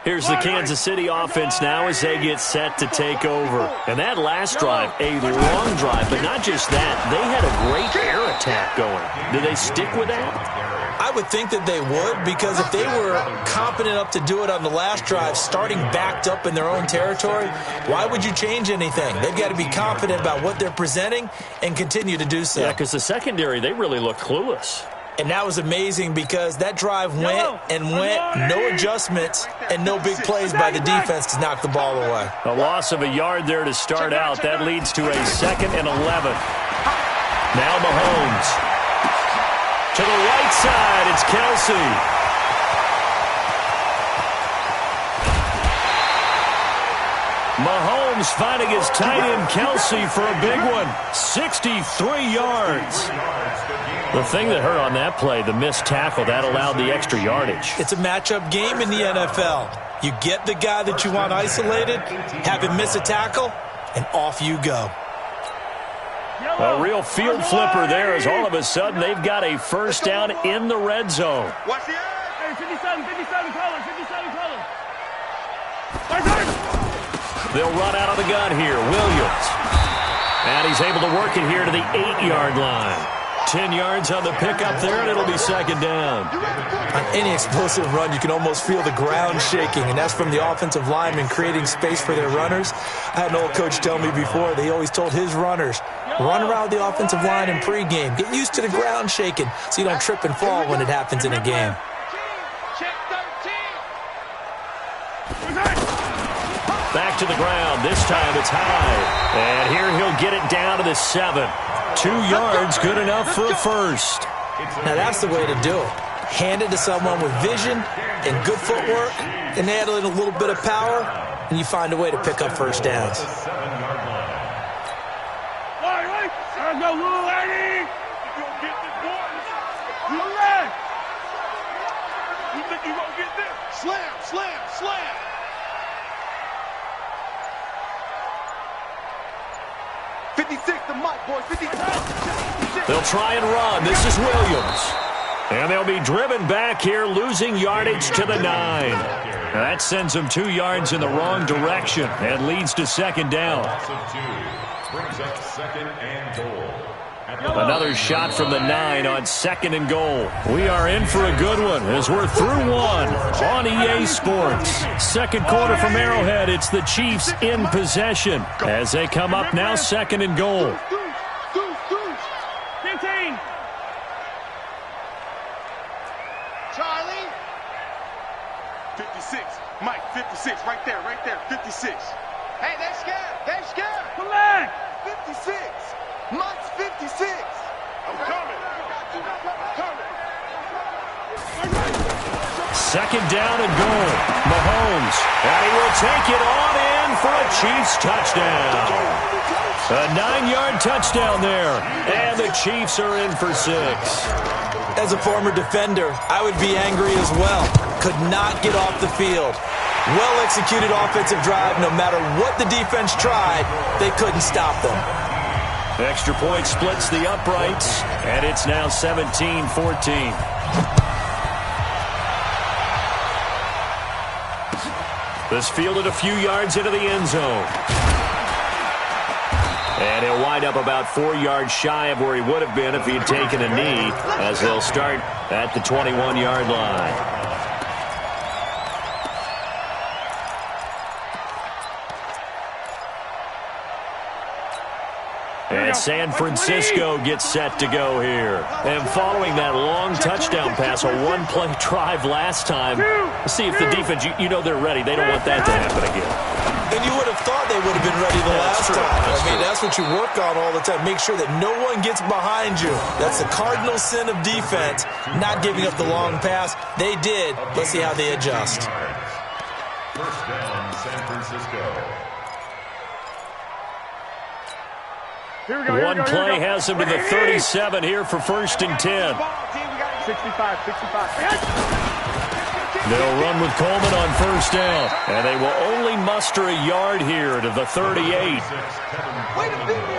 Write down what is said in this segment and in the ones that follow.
Here's the Kansas City offense now as they get set to take over. And that last drive, a long drive, but not just that. They had a great air attack going. Did they stick with that? I would think that they would, because if they were competent enough to do it on the last drive, starting backed up in their own territory, why would you change anything? They've got to be confident about what they're presenting and continue to do so. Yeah, because the secondary, they really look clueless. And that was amazing because that drive went and went, no adjustments, and no big plays by the defense to knock the ball away. A loss of a yard there to start out. That leads to a 2nd and 11. Now Mahomes. To the right side, it's Kelsey. Mahomes finding his tight end Kelsey for a big one. 63 yards. The thing that hurt on that play, the missed tackle, that allowed the extra yardage. It's a matchup game in the NFL. You get the guy that you want isolated, have him miss a tackle, and off you go. A real field flipper there as all of a sudden they've got a first down in the red zone. Watch the hey, 57, color, 57, color. They'll run out of the gun here. Williams. And he's able to work it here to the 8-yard line. 10 yards on the pickup there, and it'll be 2nd down. On any explosive run, you can almost feel the ground shaking, and that's from the offensive linemen creating space for their runners. I had an old coach tell me before, they always told his runners, run around the offensive line in pregame. Get used to the ground shaking so you don't trip and fall when it happens in a game. Back to the ground. This time it's high. And here he'll get it down to the 7. 2 yards, good enough for a first. Now that's the way to do it. Hand it to someone with vision and good footwork, and add in a little bit of power, and you find a way to pick up first downs. Slam, slam, slam. The mic, boys. 56. They'll try and run. This is Williams. And they'll be driven back here, losing yardage to the 9. Now that sends them 2 yards in the wrong direction and leads to 2nd down. Brings up 2nd and goal. Another shot from the 9 on 2nd and goal. We are in for a good one as we're through one on EA Sports. Second quarter from Arrowhead. It's the Chiefs in possession as they come up now 2nd and goal. 15. Charlie. 56. Mike, 56. Right there, 56. Hey, they're scared. Come back. 56. Mike's 56. I'm coming. 2nd down and goal. Mahomes. And he will take it on in for a Chiefs touchdown. A 9-yard touchdown there. And the Chiefs are in for 6. As a former defender, I would be angry as well. Could not get off the field. Well-executed offensive drive. No matter what the defense tried, they couldn't stop them. Extra point splits the uprights, and it's now 17-14. This fielded a few yards into the end zone. And he'll wind up about 4 yards shy of where he would have been if he had taken a knee, as they'll start at the 21-yard line. And San Francisco gets set to go here. And following that long touchdown pass, a one-play drive last time, let's see if the defense, you know they're ready. They don't want that to happen again. And you would have thought they would have been ready the last time. That's what you work on all the time. Make sure that no one gets behind you. That's the cardinal sin of defense, not giving up the long pass. They did. Let's see how they adjust. First down, San Francisco. One play has him to the 37 here for 1st and 10. 65. They'll run with Coleman on 1st down. And they will only muster a yard here to the 38.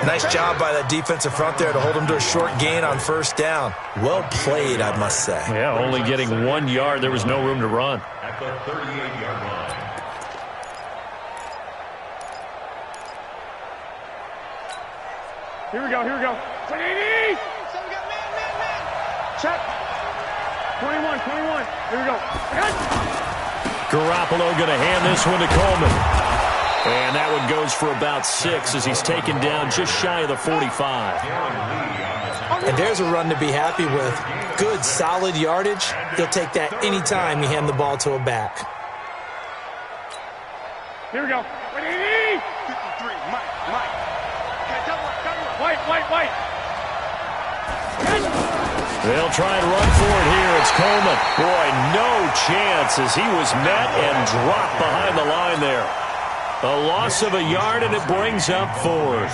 Nice job by that defensive front there to hold them to a short gain on 1st down. Well played, I must say. Yeah, only getting 1 yard. There was no room to run. At the 38-yard line. Here we go. So we got man. Check. 21. Here we go. Garoppolo going to hand this one to Coleman. And that one goes for about 6 as he's taken down just shy of the 45. And there's a run to be happy with. Good, solid yardage. He'll take that anytime you hand the ball to a back. Here we go. 53, Mike. Okay, double up. White. They'll try and run for it here. It's Coleman. Boy, no chance as he was met and dropped behind the line there. A loss of a yard, and it brings up 4th.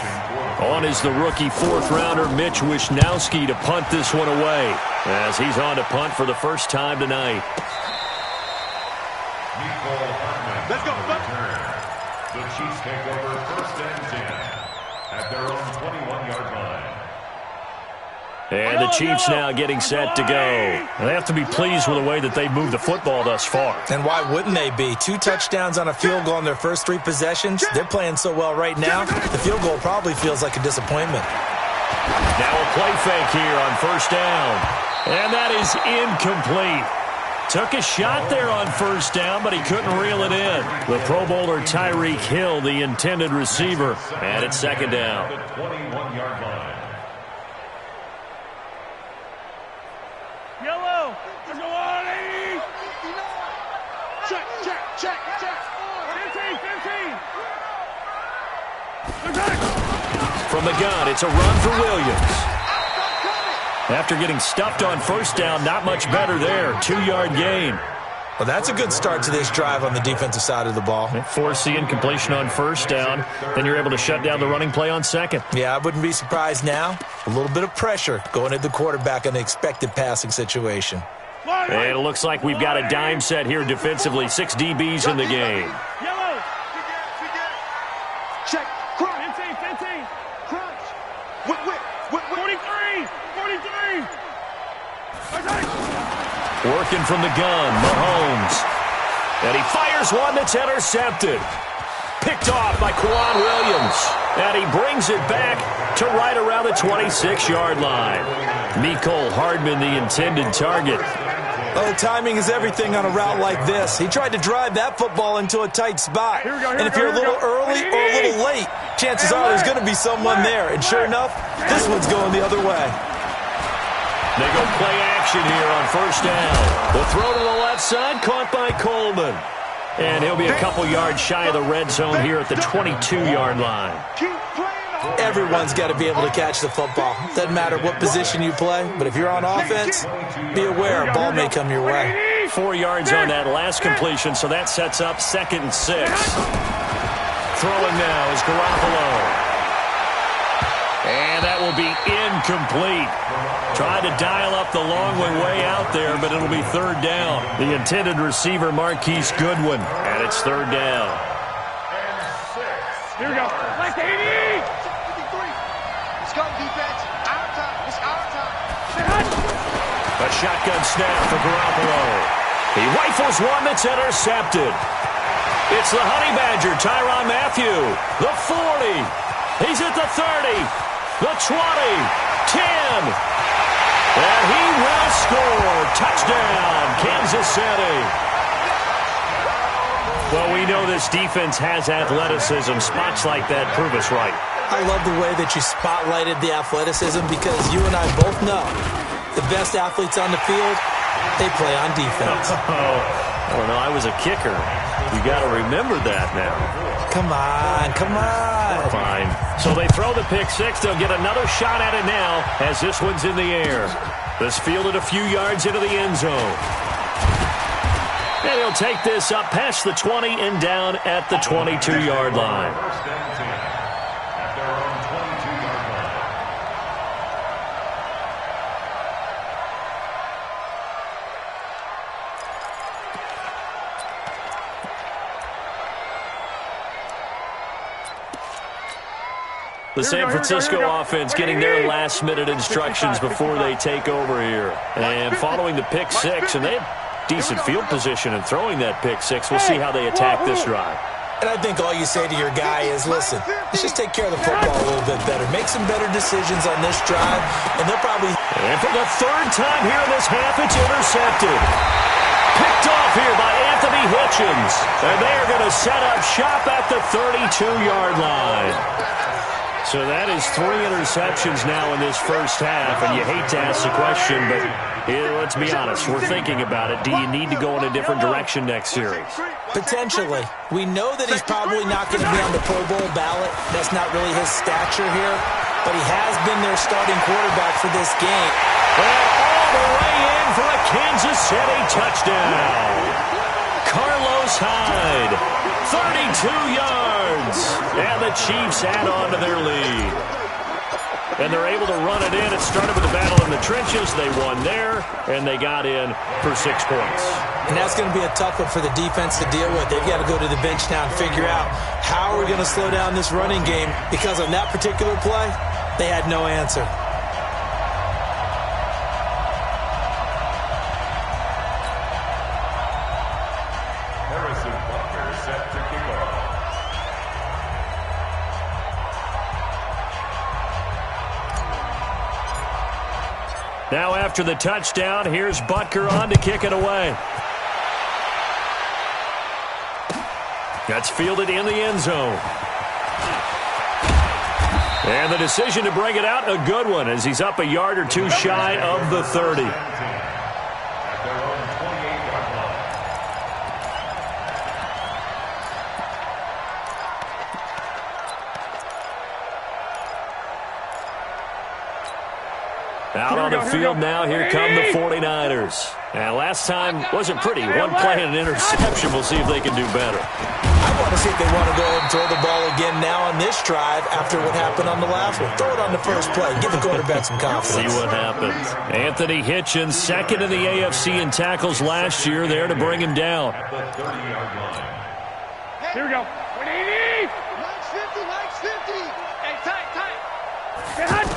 On is the rookie 4th-rounder Mitch Wishnowski to punt this one away as he's on to punt for the first time tonight. Let's go. The Chiefs take over 1st and 10 at their own 21-yard line. And the Chiefs now getting set to go. They have to be pleased with the way that they've moved the football thus far. And why wouldn't they be? 2 touchdowns on a field goal in their first 3 possessions. They're playing so well right now, the field goal probably feels like a disappointment. Now a play fake here on 1st down. And that is incomplete. Took a shot there on 1st down, but he couldn't reel it in. The Pro Bowler Tyreek Hill, the intended receiver. And it's 2nd down. The 21-yard line. Yellow. Let's go on, 80. Check. 15. From the gun, it's a run for Williams. After getting stuffed on 1st down, not much better there. 2-yard gain. Well, that's a good start to this drive on the defensive side of the ball. Force the incompletion on 1st down. Then you're able to shut down the running play on 2nd. Yeah, I wouldn't be surprised now. A little bit of pressure going at the quarterback in an expected passing situation. And it looks like we've got a dime set here defensively. 6 DBs in the game. Yellow. Check. Crunch. 15. Crunch. Whip. 43. Working from the gun, Mahomes. And he fires one that's intercepted. Picked off by Quan Williams. And he brings it back to right around the 26-yard line. Mecole Hardman, the intended target. Oh, timing is everything on a route like this. He tried to drive that football into a tight spot. And if you're a little early or a little late, chances are there's going to be someone there. And sure enough, this one's going the other way. They go play action here on 1st down. The throw to the left side, caught by Coleman. And he'll be a couple yards shy of the red zone here at the 22-yard line. Everyone's got to be able to catch the football. Doesn't matter what position you play, but if you're on offense, be aware a ball may come your way. 4 yards on that last completion, so that sets up 2nd and 6. Throwing now is Garoppolo. And that will be incomplete. Tried to dial up the long way out there, but it'll be 3rd down. The intended receiver, Marquise Goodwin, and it's 3rd down. Here we go. Left 80. Let's go, defense. Our time. It's our time. A shotgun snap for Garoppolo. He rifles one that's intercepted. It's the Honey Badger, Tyrann Mathieu. The 40. He's at the 30. The 20. 10. And he will score. Touchdown, Kansas City. Well, we know this defense has athleticism. Spots like that prove us right. I love the way that you spotlighted the athleticism because you and I both know the best athletes on the field, they play on defense. Oh, I don't know. I was a kicker. You got to remember that now. Come on. Fine. So they throw the pick 6. They'll get another shot at it now as this one's in the air. This fielded a few yards into the end zone. And he'll take this up past the 20 and down at the 22-yard line. The San Francisco offense getting their last-minute instructions before they take over here. And following the pick 6, and they have decent field position in throwing that pick 6. We'll see how they attack this drive. And I think all you say to your guy is, listen, let's just take care of the football a little bit better. Make some better decisions on this drive, and they'll probably... And for the third time here in this half, it's intercepted. Picked off here by Anthony Hitchens. And they are going to set up shop at the 32-yard line. So that is 3 interceptions now in this first half, and you hate to ask the question, but let's be honest, we're thinking about it. Do you need to go in a different direction next series? Potentially. We know that he's probably not going to be on the Pro Bowl ballot. That's not really his stature here, but he has been their starting quarterback for this game. And all the way in for a Kansas City touchdown. Carlos Hyde, 32 yards, and the Chiefs add on to their lead. And they're able to run it in. It started with a battle in the trenches. They won there, and they got in for 6 points. And that's going to be a tough one for the defense to deal with. They've got to go to the bench now and figure out how are we going to slow down this running game, because on that particular play, they had no answer. Now after the touchdown, here's Butker on to kick it away. That's fielded in the end zone. And the decision to bring it out, a good one, as he's up a yard or two shy of the 30. Out on the field now, here come the 49ers. And last time wasn't pretty. One play and an interception. We'll see if they can do better. I want to see if they want to go ahead and throw the ball again now on this drive after what happened on the last one. Throw it on the first play. Give the quarterback some confidence. See what happens. Anthony Hitchens, second in the AFC in tackles last year, there to bring him down. Here we go. 180. Max 50, Max 50. Hey, tight. Get hot.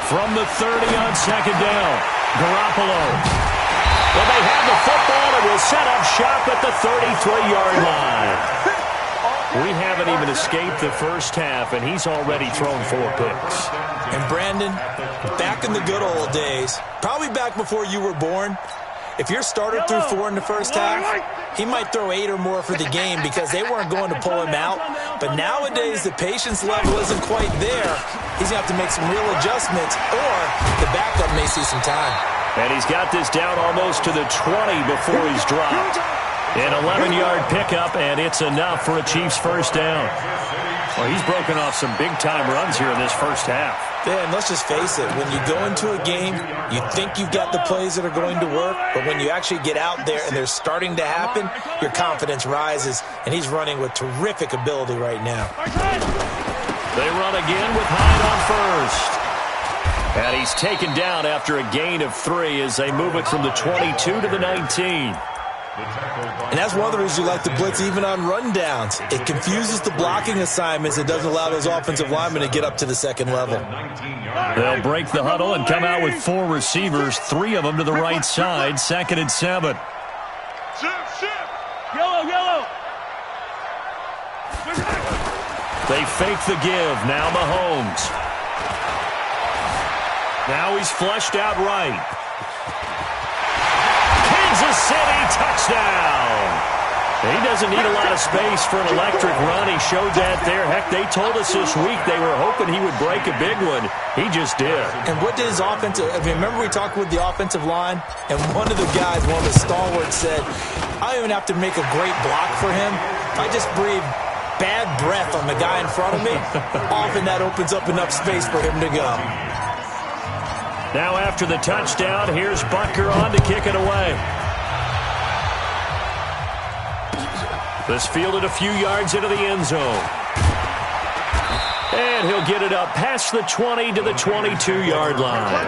From the 30 on second down, Garoppolo. Well, they have the football and will set up shop at the 33-yard line. We haven't even escaped the first half, and he's already thrown 4 picks. And Brandon, back in the good old days, probably back before you were born, if your starter threw 4 in the first half, he might throw 8 or more for the game because they weren't going to pull him out. But nowadays, the patience level isn't quite there. He's going to have to make some real adjustments, or the backup may see some time. And he's got this down almost to the 20 before he's dropped. An 11-yard pickup, and it's enough for a Chiefs first down. Well, he's broken off some big-time runs here in this first half. Yeah, and let's just face it. When you go into a game, you think you've got the plays that are going to work, but when you actually get out there and they're starting to happen, your confidence rises, and he's running with terrific ability right now. They run again with Hyde on first. And he's taken down after a gain of 3 as they move it from the 22 to the 19. And that's one of the reasons you like to blitz even on rundowns. It confuses the blocking assignments. It doesn't allow those offensive linemen to get up to the second level. They'll break the huddle and come out with 4 receivers, 3 of them to the right side, 2nd and 7. Yellow. They fake the give. Now Mahomes. Now he's flushed out right. Kansas City touchdown. He doesn't need a lot of space for an electric run. He showed that there. Heck, they told us this week they were hoping he would break a big one. He just did. And what did his offensive... I mean, remember we talked with the offensive line? And one of the guys, one of the stalwarts said, I don't even have to make a great block for him. If I just breathe bad breath on the guy in front of me, often that opens up enough space for him to go. Now after the touchdown, here's Butker on to kick it away. This fielded a few yards into the end zone. And he'll get it up past the 20 to the 22-yard line.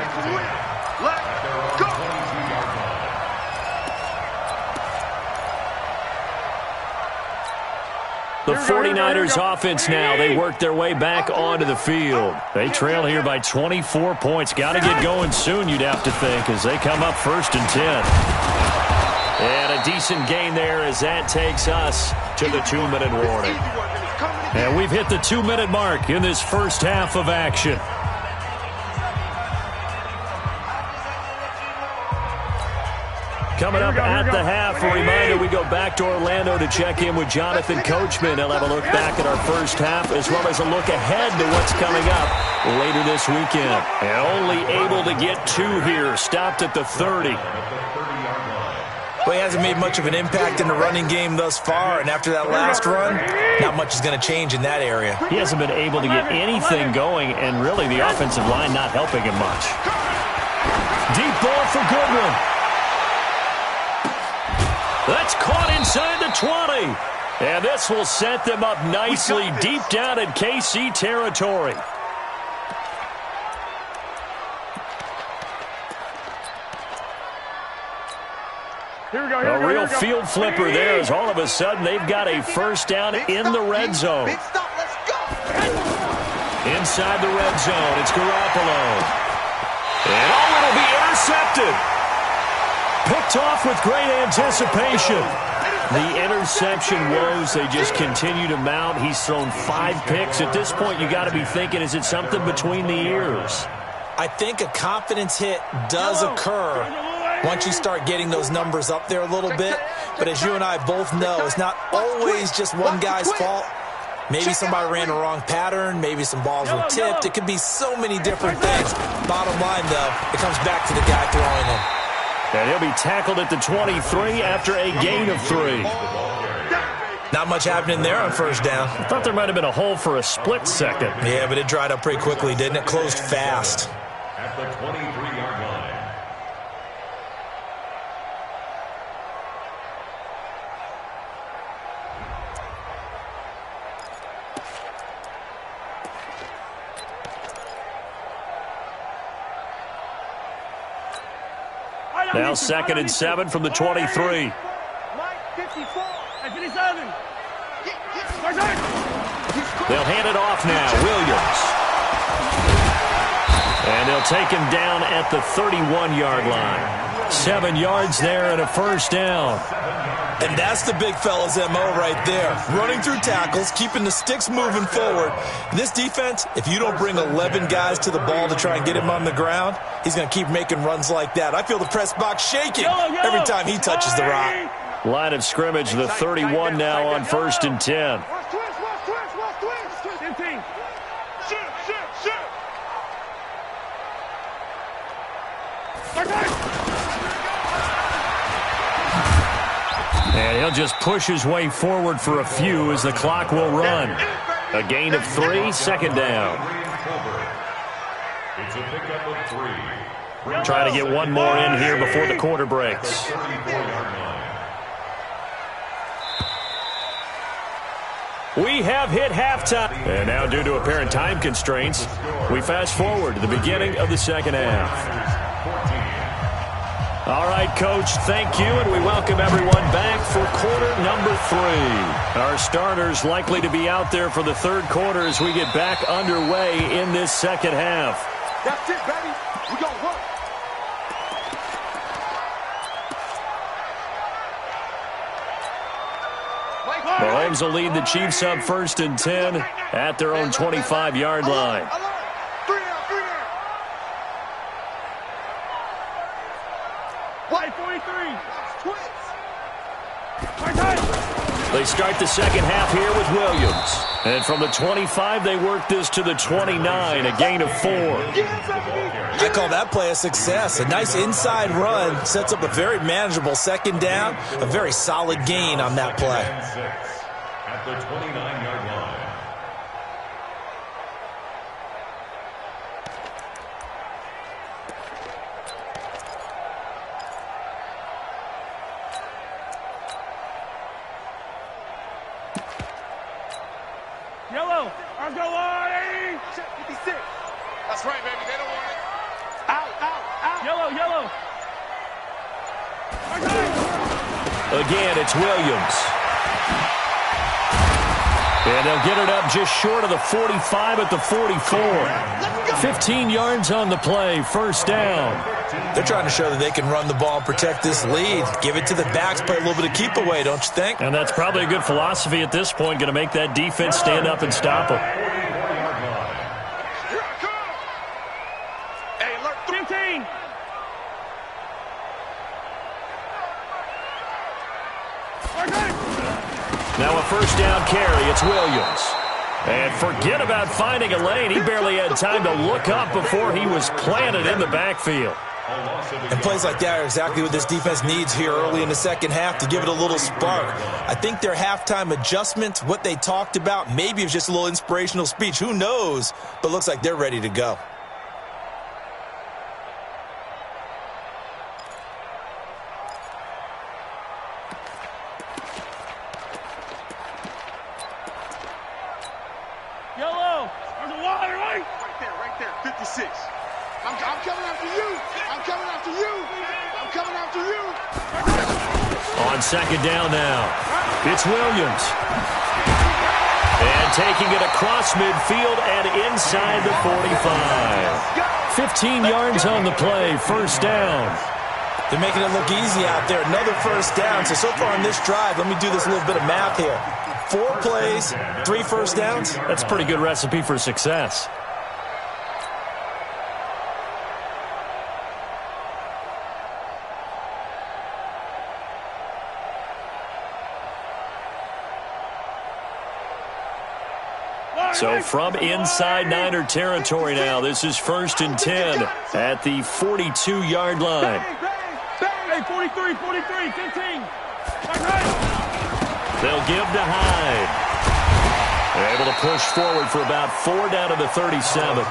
The 49ers offense now, they work their way back onto the field. They trail here by 24 points. Got to get going soon, you'd have to think, as they come up 1st and 10. And a decent gain there as that takes us to the 2-minute warning. And we've hit the 2-minute mark in this first half of action. Coming up at the half, a reminder, we go back to Orlando to check in with Jonathan Coachman. He'll have a look back at our first half as well as a look ahead to what's coming up later this weekend. And only able to get 2 here, stopped at the 30. Well, he hasn't made much of an impact in the running game thus far, and after that last run, not much is going to change in that area. He hasn't been able to get anything going, and really the offensive line not helping him much. Deep ball for Goodwin. That's caught inside the 20. And this will set them up nicely deep down in KC territory. A real field flipper there as all of a sudden they've got a first down in the red zone. Inside the red zone, it's Garoppolo. And it'll be intercepted. Picked off with great anticipation. The interception woes, they just continue to mount. He's thrown 5 picks. At this point, you got to be thinking, is it something between the ears? I think a confidence hit does occur once you start getting those numbers up there a little bit. But as you and I both know, it's not always just one guy's fault. Maybe somebody ran the wrong pattern. Maybe some balls were tipped. It could be so many different things. Bottom line, though, it comes back to the guy throwing them. And he'll be tackled at the 23 after a gain of 3. Not much happening there on first down. I thought there might have been a hole for a split second. Yeah, but it dried up pretty quickly, didn't it? Closed fast. At the 23-yard line. Now 2nd and 7 from the 23. They'll hand it off now. Williams. And they'll take him down at the 31-yard line. 7 yards there and a first down. And that's the big fella's MO right there. Running through tackles, keeping the sticks moving forward. This defense, if you don't bring 11 guys to the ball to try and get him on the ground, he's going to keep making runs like that. I feel the press box shaking every time he touches the rock. Line of scrimmage, the 31 now on 1st and 10. And he'll just push his way forward for a few as the clock will run. A gain of 3, 2nd down. It's a pickup of 3. Trying to get one more in here before the quarter breaks. We have hit halftime. And now due to apparent time constraints, we fast forward to the beginning of the second half. All right, Coach, thank you, and we welcome everyone back for quarter number 3. Our starters likely to be out there for the 3rd quarter as we get back underway in this second half. That's it, baby. We gonna work. Mahomes will lead the Chiefs up 1st and 10 at their own 25-yard line. They start the second half here with Williams. And from the 25, they work this to the 29, a gain of 4. I call that play a success. A nice inside run sets up a very manageable 2nd down, a very solid gain on that play. At the 29-yard line. Yellow, I'm going. 56. That's right, baby. They don't want it. Out. Yellow. Again, it's Williams. And they'll get it up just short of the 45 at the 44. 15 yards on the play, first down. They're trying to show that they can run the ball and protect this lead. Give it to the backs, play a little bit of keep away, don't you think? And that's probably a good philosophy at this point, going to make that defense stand up and stop them. Hey, alert 15. Now a first down carry. It's Williams. And forget about finding a lane. He barely had time to look up before he was planted in the backfield. And plays like that are exactly what this defense needs here early in the second half to give it a little spark. I think their halftime adjustments, what they talked about, maybe it was just a little inspirational speech. Who knows? But looks like they're ready to go. Yellow. There's a wire, right? right there, 56. I'm coming after you. I'm coming after you. I'm coming after you. On second down now, it's Williams. And taking it across midfield and inside the 45. 15 yards on the play, first down. They're making it look easy out there. Another first down. So far on this drive, let me do this little bit of math here. 4 plays, 3 first downs. That's a pretty good recipe for success. So from inside Niner territory now, this is 1st and 10 at the 42-yard line. Hey, 43, 43, 15. They'll give to Hyde. They're able to push forward for about 4 down to the 37.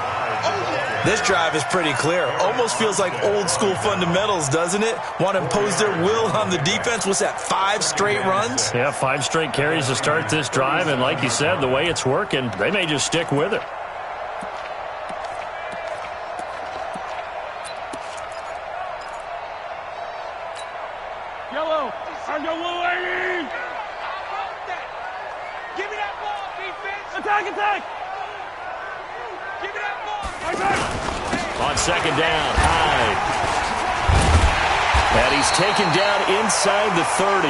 This drive is pretty clear. Almost feels like old school fundamentals, doesn't it? Want to impose their will on the defense. What's that, 5 straight runs? Yeah, 5 straight carries to start this drive. And like you said, the way it's working, they may just stick with it. Yellow. I go blue, 80. Give me that ball, defense. Attack, attack. Give me that ball. On second down, Hyde. And he's taken down inside the 30.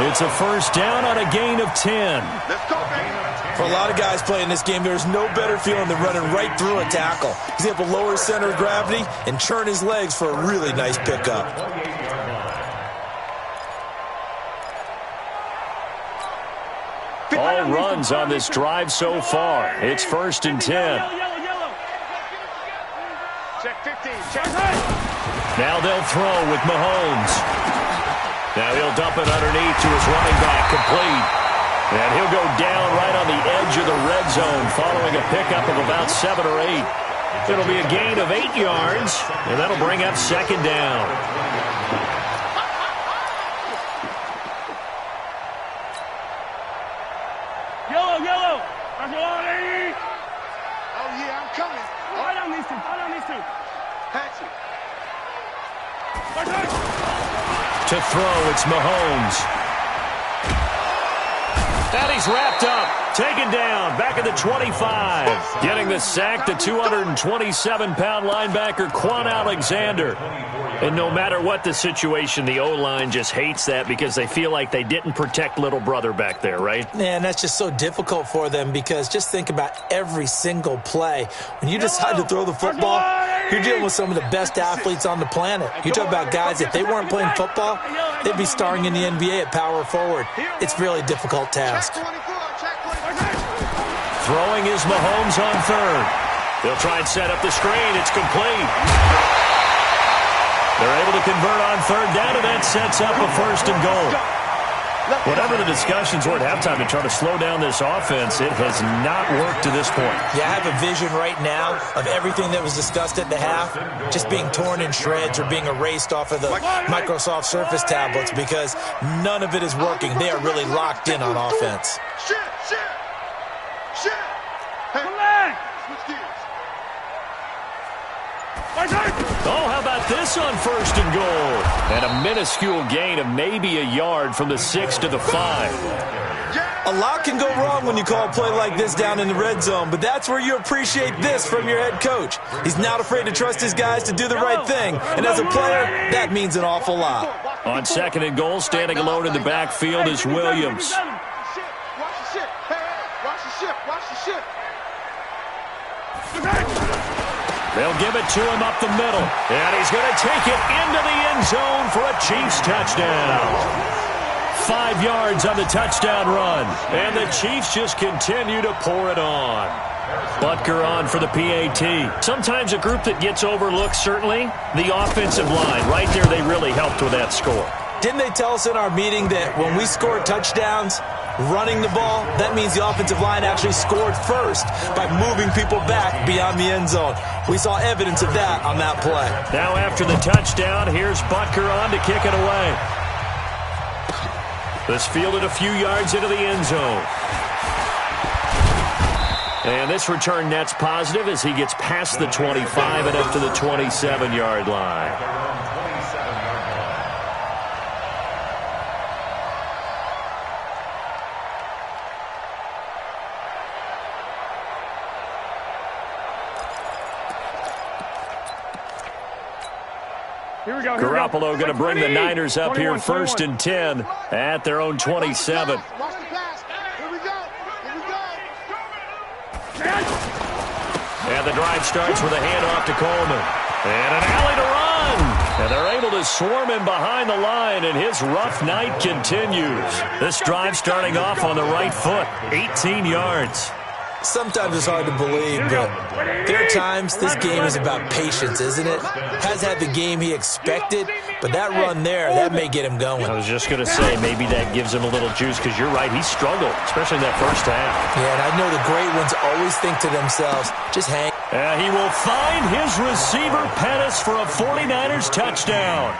It's a first down on a gain of 10. Let's go, baby. For a lot of guys playing this game, there's no better feeling than running right through a tackle. He's able to lower his center of gravity and churn his legs for a really nice pickup. All runs on this drive so far. It's 1st and 10. Yellow. Check 15. Check. Now they'll throw with Mahomes. Now he'll dump it underneath to his running back, complete. And he'll go down right on the edge of the red zone following a pickup of about 7 or 8. It'll be a gain of 8 yards, and that'll bring up second down. Yellow. There's a wire, 80. Oh, yeah, I'm coming. Right on these two. Patch it. To throw, it's Mahomes. And he's wrapped up, taken down, back at the 25. Getting the sack, the 227-pound linebacker, Quan Alexander. And no matter what the situation, the O-line just hates that because they feel like they didn't protect little brother back there, right? Yeah, and that's just so difficult for them because just think about every single play. When you decide to throw the football, you're dealing with some of the best athletes on the planet. You talk about guys, if they weren't playing football, they'd be starring in the NBA at power forward. It's really a difficult task. Throwing is Mahomes on third. They'll try and set up the screen. It's complete. They're able to convert on third down, and that sets up a 1st and goal. Whatever the discussions were at halftime to try to slow down this offense, it has not worked to this point. Yeah, I have a vision right now of everything that was discussed at the half just being torn in shreds or being erased off of the Microsoft Surface tablets because none of it is working. They are really locked in on offense. Shit. Come back. Switch gears. Oh, how about this on 1st and goal? And a minuscule gain of maybe a yard from the 6 to the 5. Yeah. A lot can go wrong when you call a play like this down in the red zone, but that's where you appreciate this from your head coach. He's not afraid to trust his guys to do the right thing, and as a player, that means an awful lot. On 2nd and goal, standing alone in the backfield is Williams. Watch the ship. Hey, watch the ship. Watch the ship. They'll give it to him up the middle, and he's going to take it into the end zone for a Chiefs touchdown. 5 yards on the touchdown run, and the Chiefs just continue to pour it on. Butker on for the PAT. Sometimes a group that gets overlooked, certainly, the offensive line. Right there, they really helped with that score. Didn't they tell us in our meeting that when we score touchdowns, running the ball, that means the offensive line actually scored first by moving people back beyond the end zone? We saw evidence of that on that play. Now after the touchdown, here's Butker on to kick it away. This fielded a few yards into the end zone. And this return net's positive as he gets past the 25 and up to the 27-yard line. Garoppolo going to bring the Niners up here 1st and 10 at their own 27. Watch the pass. Here we go. And the drive starts with a handoff to Coleman. And an alley to run. And they're able to swarm him behind the line, and his rough night continues. This drive starting off on the right foot, 18 yards. Sometimes it's hard to believe, but there are times this game is about patience, isn't it? Has had the game he expected, but that run there, that may get him going. I was just going to say, maybe that gives him a little juice, because you're right, he struggled, especially in that first half. Yeah, and I know the great ones always think to themselves, just hang. He will find his receiver, Pettis, for a 49ers touchdown.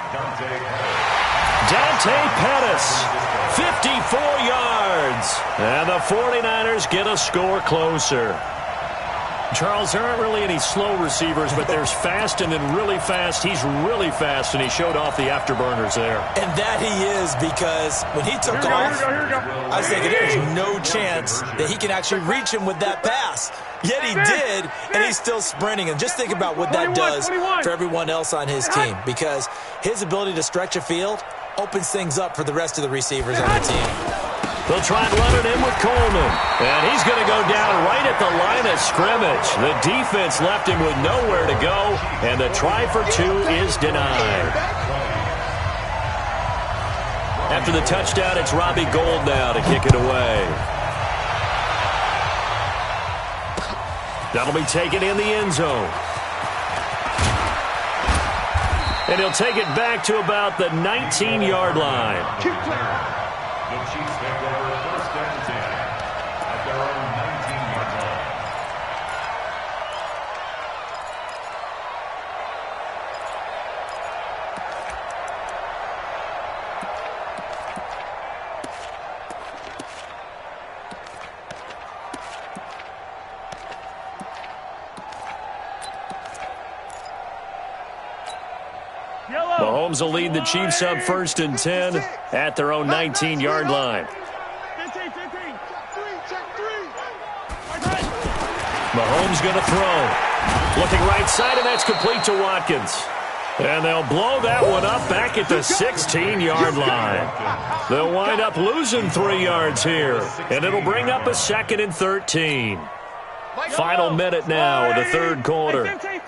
Dante Pettis, 54 yards. And the 49ers get a score closer. Charles, there aren't really any slow receivers, but there's fast and then really fast. He's really fast, and he showed off the afterburners there. And that he is, because when he took off, I was thinking there's no chance that he can actually reach him with that pass. Yet he did, and he's still sprinting. And just think about what that does for everyone else on his team, because his ability to stretch a field opens things up for the rest of the receivers on the team. They'll try and run it in with Coleman. And he's going to go down right at the line of scrimmage. The defense left him with nowhere to go, and the try for 2 is denied. After the touchdown, it's Robbie Gould now to kick it away. That'll be taken in the end zone. And he'll take it back to about the 19-yard line. The Chiefs take over 1st and 10 at their own 19-yard line. Mahomes will lead the Chiefs up 1st and 10 at their own 19-yard line. Mahomes going to throw. Looking right side, and that's complete to Watkins. And they'll blow that one up back at the 16-yard line. They'll wind up losing 3 yards here, and it'll bring up a 2nd and 13. Final minute now of the 3rd quarter. 15.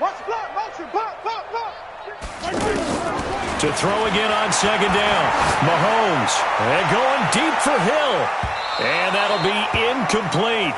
Watch the block. Motion. Block. To throw again on 2nd down. Mahomes. And going deep for Hill. And that'll be incomplete.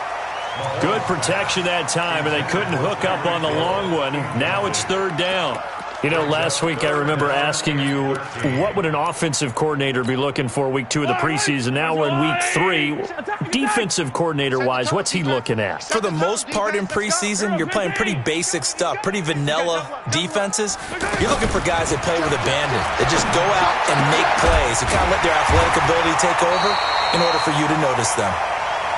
Good protection that time, and they couldn't hook up on the long one. Now it's 3rd down. You know, last week I remember asking you, what would an offensive coordinator be looking for week 2 of the preseason? Now we're in week 3. Defensive coordinator-wise, what's he looking at? For the most part in preseason, you're playing pretty basic stuff, pretty vanilla defenses. You're looking for guys that play with abandon, that just go out and make plays, and kind of let their athletic ability take over in order for you to notice them.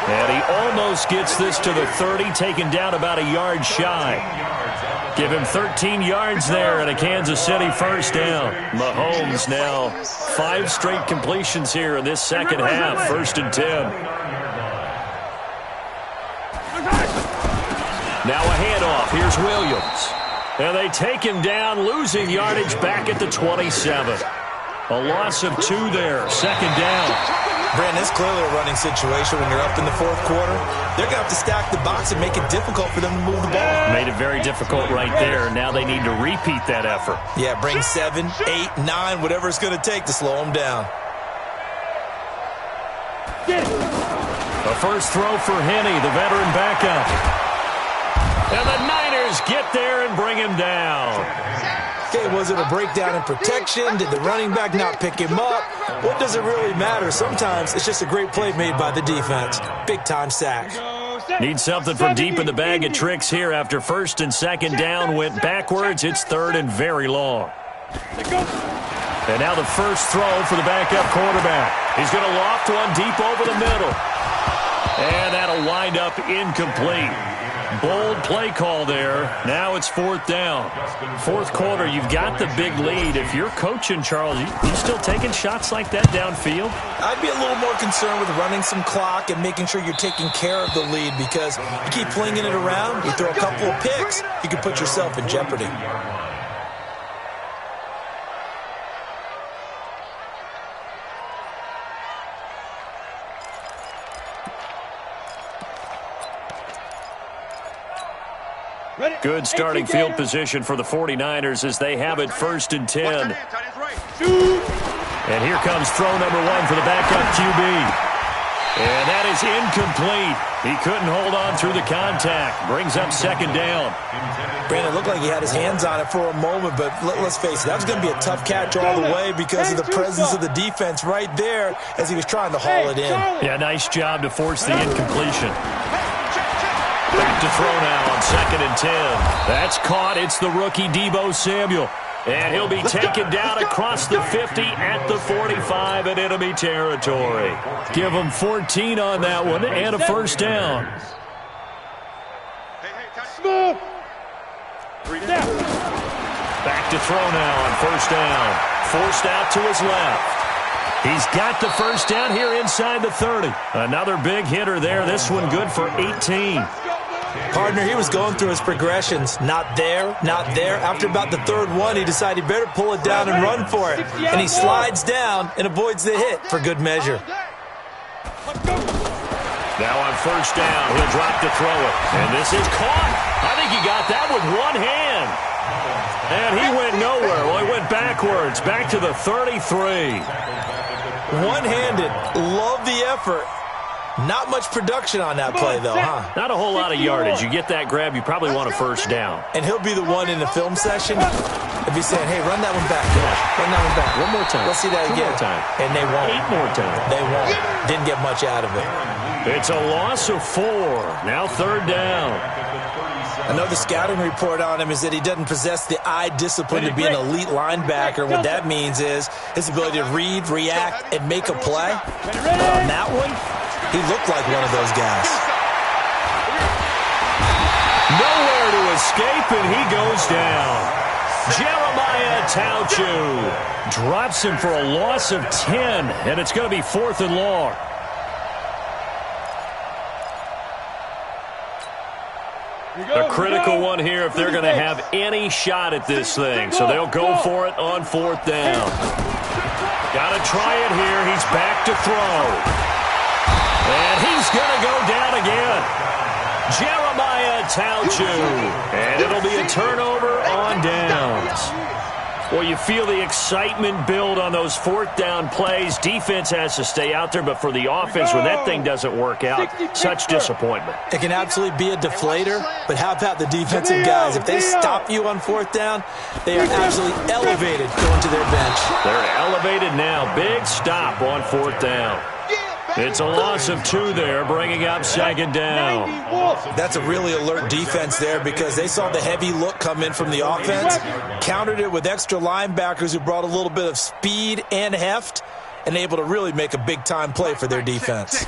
And he almost gets this to the 30, taken down about a yard shy. Give him 13 yards there and a Kansas City first down. Mahomes now 5 straight completions here in this second half. 1st and 10. Now a handoff. Here's Williams. And they take him down, losing yardage back at the 27. A loss of 2 there. 2nd down. Brandon, it's clearly a running situation when you're up in the 4th quarter. They're going to have to stack the box and make it difficult for them to move the ball. Made it very difficult right there. Now they need to repeat that effort. Yeah, bring 7, 8, 9, whatever it's going to take to slow them down. The first throw for Henne, the veteran backup. And the Niners get there and bring him down. Okay, was it a breakdown in protection? Did the running back not pick him up? What does it really matter? Sometimes it's just a great play made by the defense. Big-time sack. Need something from deep in the bag of tricks here after 1st and 2nd down went backwards. It's 3rd and very long. And now the first throw for the backup quarterback. He's going to loft one deep over the middle. And that'll wind up incomplete. Bold play call there. Now it's 4th down. 4th quarter, you've got the big lead. If you're coaching, Charles, you still taking shots like that downfield? I'd be a little more concerned with running some clock and making sure you're taking care of the lead, because you keep flinging it around, you throw a couple of picks, you can put yourself in jeopardy. Good starting field position for the 49ers as they have it 1st and 10. And here comes throw number 1 for the backup QB. And that is incomplete. He couldn't hold on through the contact. Brings up 2nd down. Brandon, looked like he had his hands on it for a moment, but let's face it, that was going to be a tough catch all the way because of the presence of the defense right there as he was trying to haul it in. Yeah, nice job to force the incompletion. Back to throw now on 2nd and 10. That's caught. It's the rookie Deebo Samuel. And he'll be taken down across the 50 at the 45 in enemy territory. Give him 14 on that one and a first down. Back to throw now on 1st down. Forced out to his left. He's got the first down here inside the 30. Another big hitter there. This one good for 18. Partner, he was going through his progressions. Not there, not there. After about the 3rd one, he decided he better pull it down and run for it. And he slides down and avoids the hit for good measure. Now on 1st down, he'll drop to throw it. And this is caught. I think he got that with one hand. And he went nowhere. Well, he went backwards, back to the 33. One-handed. Love the effort. Not much production on that play, though, huh? Not a whole lot of yardage. You get that grab, you probably want a first down. And he'll be the one in the film session if he's saying, hey, run that one back. Run that one back. One more time. Let's see that again. 1 more time. And they won't. 8 more times. They won't. Didn't get much out of it. It's a loss of 4. Now 3rd down. Another scouting report on him is that he doesn't possess the eye discipline to be an elite linebacker. What that means is his ability to read, react, and make a play. But on that one, he looked like one of those guys. Nowhere to escape, and he goes down. Jeremiah Tauchu drops him for a loss of 10, and it's going to be 4th and long. A critical one here if they're going to have any shot at this thing. So they'll go for it on 4th down. Got to try it here. He's back to throw. And he's going to go down again. Jeremiah Tauchu. And it'll be a turnover on downs. Well, you feel the excitement build on those 4th down plays. Defense has to stay out there, but for the offense, when that thing doesn't work out, such disappointment. It can absolutely be a deflator, but how about the defensive guys? If they stop you on 4th down, they are absolutely elevated going to their bench. They're elevated now. Big stop on 4th down. It's a loss of 2 there, bringing up 2nd down. That's a really alert defense there because they saw the heavy look come in from the offense, countered it with extra linebackers who brought a little bit of speed and heft, and able to really make a big-time play for their defense.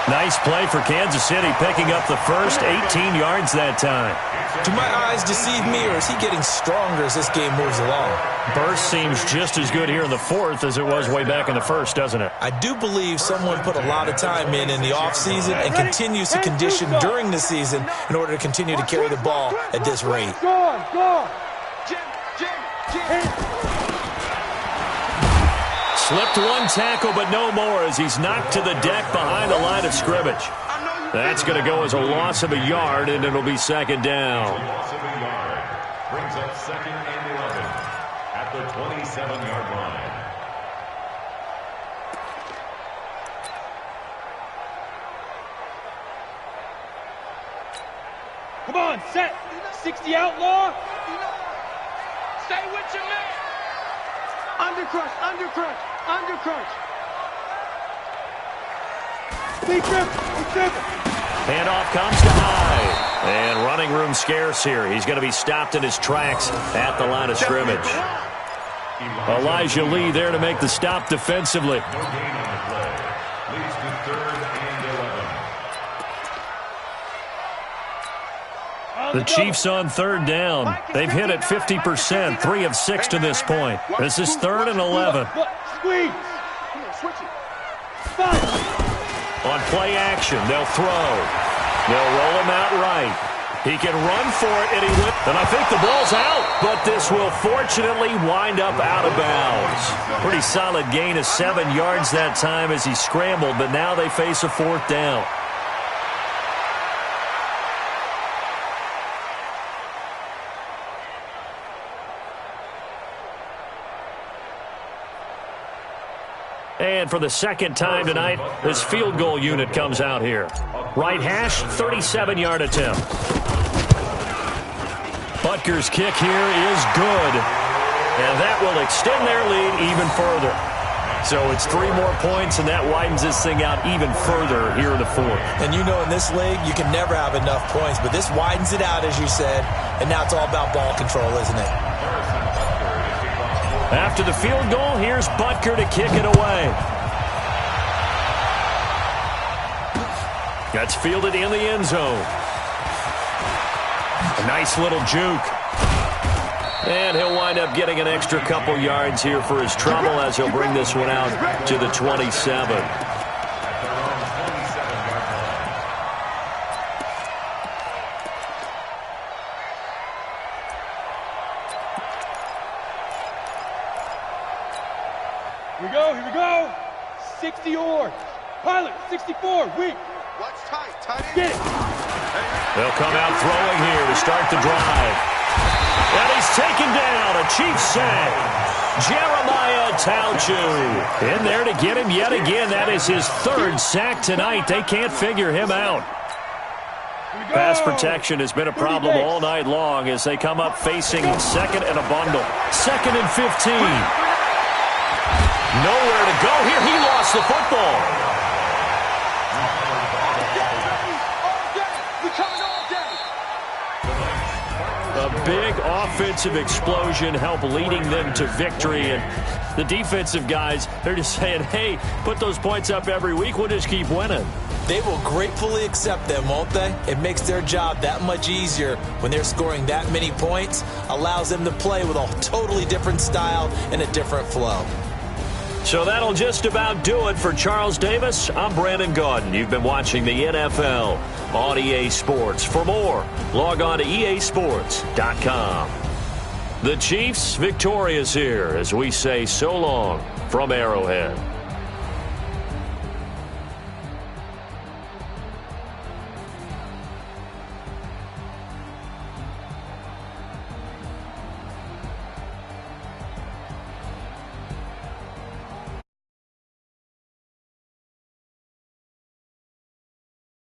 Nice play for Kansas City, picking up the first 18 yards that time. Do my eyes deceive me, or is he getting stronger as this game moves along? Burst seems just as good here in the fourth as it was way back in the first, doesn't it? I do believe someone put a lot of time in the offseason and continues to condition during the season in order to continue to carry the ball at this rate. Go. Slipped one tackle, but no more as he's knocked to the deck behind the line of scrimmage. That's going to go as a loss of a yard, and it'll be second down. Loss of a yard. Brings up 2nd and 11 at the 27-yard line. Come on, set. 60 outlaw. Stay with your man. Undercrush. Big trip. Handoff comes to Hyde. And running room scarce here. He's going to be stopped in his tracks at the line of scrimmage. Elijah Lee there to make the stop defensively. No gain on the play. Leads to 3rd and 11. The Chiefs on 3rd down. They've hit it 50%, 3 of 6 to this point. This is 3rd and 11. Squeeze. Come on, switch it. Five. On play action, they'll throw. They'll roll him out right. He can run for it, and he went. And I think the ball's out. But this will fortunately wind up out of bounds. Pretty solid gain of 7 yards that time as he scrambled, but now they face a 4th down. And for the second time tonight, this field goal unit comes out here. Right hash, 37-yard attempt. Butker's kick here is good. And that will extend their lead even further. So it's 3 more points, and that widens this thing out even further here in the fourth. And you know in this league, you can never have enough points, but this widens it out, as you said, and now it's all about ball control, isn't it? After the field goal, here's Butker to kick it away. That's fielded in the end zone. A nice little juke. And he'll wind up getting an extra couple yards here for his trouble as he'll bring this one out to the 27. Here we go. 60 yards. Pilot, 64, weak. Watch tight end. Get it. They'll come out throwing here to start the drive. And he's taken down, a Chiefs sack. Jeremiah Tauchu in there to get him yet again. That is his 3rd sack tonight. They can't figure him out. Pass protection has been a problem all night long as they come up facing 2nd and a bundle. 2nd and 15. Nowhere to go here. He lost the football. A big offensive explosion helped leading them to victory. And the defensive guys, they're just saying, hey, put those points up every week. We'll just keep winning. They will gratefully accept them, won't they? It makes their job that much easier when they're scoring that many points. Allows them to play with a totally different style and a different flow. So that'll just about do it for Charles Davis. I'm Brandon Gaudin. You've been watching the NFL on EA Sports. For more, log on to easports.com. The Chiefs victorious here as we say so long from Arrowhead.